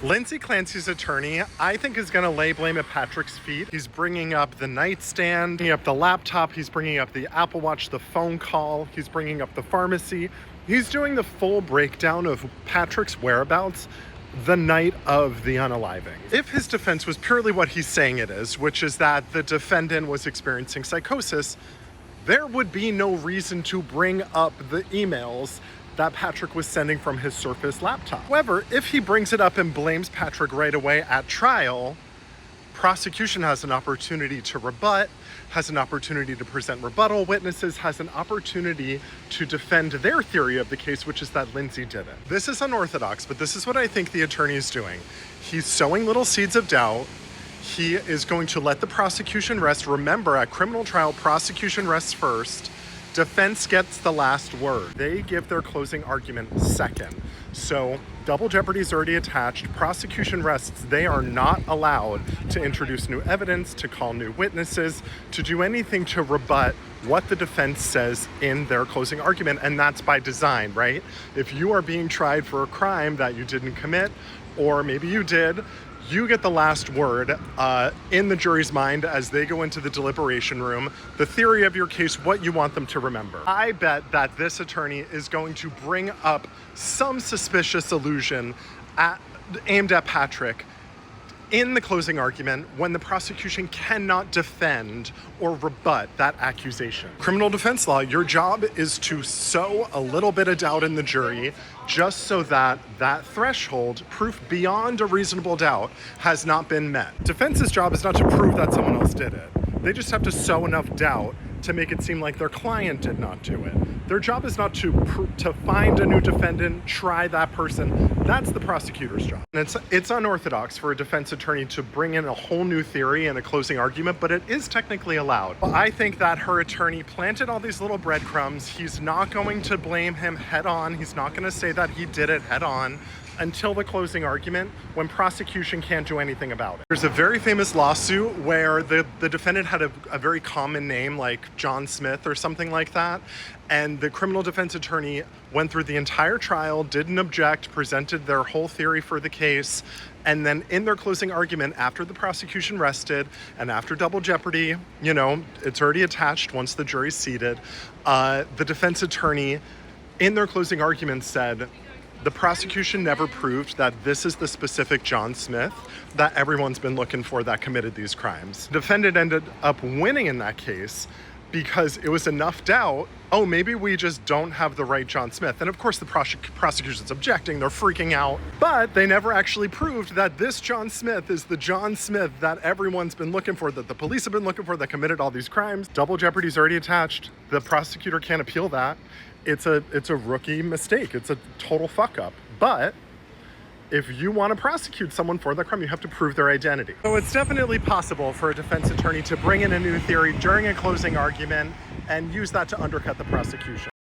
Lindsay Clancy's attorney, I think, is going to lay blame at Patrick's feet. He's bringing up the nightstand, bringing up the laptop, he's bringing up the Apple Watch, the phone call, he's bringing up the pharmacy. He's doing the full breakdown of Patrick's whereabouts the night of the unaliving. If his defense was purely what he's saying it is, which is that the defendant was experiencing psychosis, there would be no reason to bring up the emails that Patrick was sending from his Surface laptop. However, if he brings it up and blames Patrick right away at trial, prosecution has an opportunity to rebut, has an opportunity to present rebuttal witnesses, has an opportunity to defend their theory of the case, which is that Lindsay did it. This is unorthodox, but this is what I think the attorney is doing. He's sowing little seeds of doubt. He is going to let the prosecution rest. Remember, at criminal trial, prosecution rests first. Defense gets the last word. They give their closing argument second. So double jeopardy is already attached. Prosecution rests. They are not allowed to introduce new evidence, to call new witnesses, to do anything to rebut what the defense says in their closing argument. And that's by design, right? If you are being tried for a crime that you didn't commit, or maybe you did, you get the last word in the jury's mind as they go into the deliberation room, the theory of your case, what you want them to remember. I bet that this attorney is going to bring up some suspicious allusion aimed at Patrick in the closing argument when the prosecution cannot defend or rebut that accusation. Criminal defense law, your job is to sow a little bit of doubt in the jury just so that that threshold, proof beyond a reasonable doubt, has not been met. Defense's job is not to prove that someone else did it. They just have to sow enough doubt to make it seem like their client did not do it. Their job is not to find a new defendant, try that person. That's the prosecutor's job. And it's unorthodox for a defense attorney to bring in a whole new theory in a closing argument, but it is technically allowed. Well, I think that her attorney planted all these little breadcrumbs. He's not going to blame him head on. He's not going to say that he did it head on until the closing argument, when prosecution can't do anything about it. There's a very famous lawsuit where the defendant had a very common name, like John Smith or something like that, and the criminal defense attorney went through the entire trial, didn't object, presented their whole theory for the case, and then in their closing argument, after the prosecution rested, and after double jeopardy, you know, it's already attached once the jury's seated, the defense attorney, in their closing argument, said, the prosecution never proved that this is the specific John Smith that everyone's been looking for that committed these crimes. The defendant ended up winning in that case because it was enough doubt, oh, maybe we just don't have the right John Smith. And of course the prosecution's objecting, they're freaking out, but they never actually proved that this John Smith is the John Smith that everyone's been looking for, that the police have been looking for, that committed all these crimes. Double jeopardy's already attached. The prosecutor can't appeal that. It's a rookie mistake. It's a total fuck up. But if you want to prosecute someone for that crime, you have to prove their identity. So it's definitely possible for a defense attorney to bring in a new theory during a closing argument and use that to undercut the prosecution.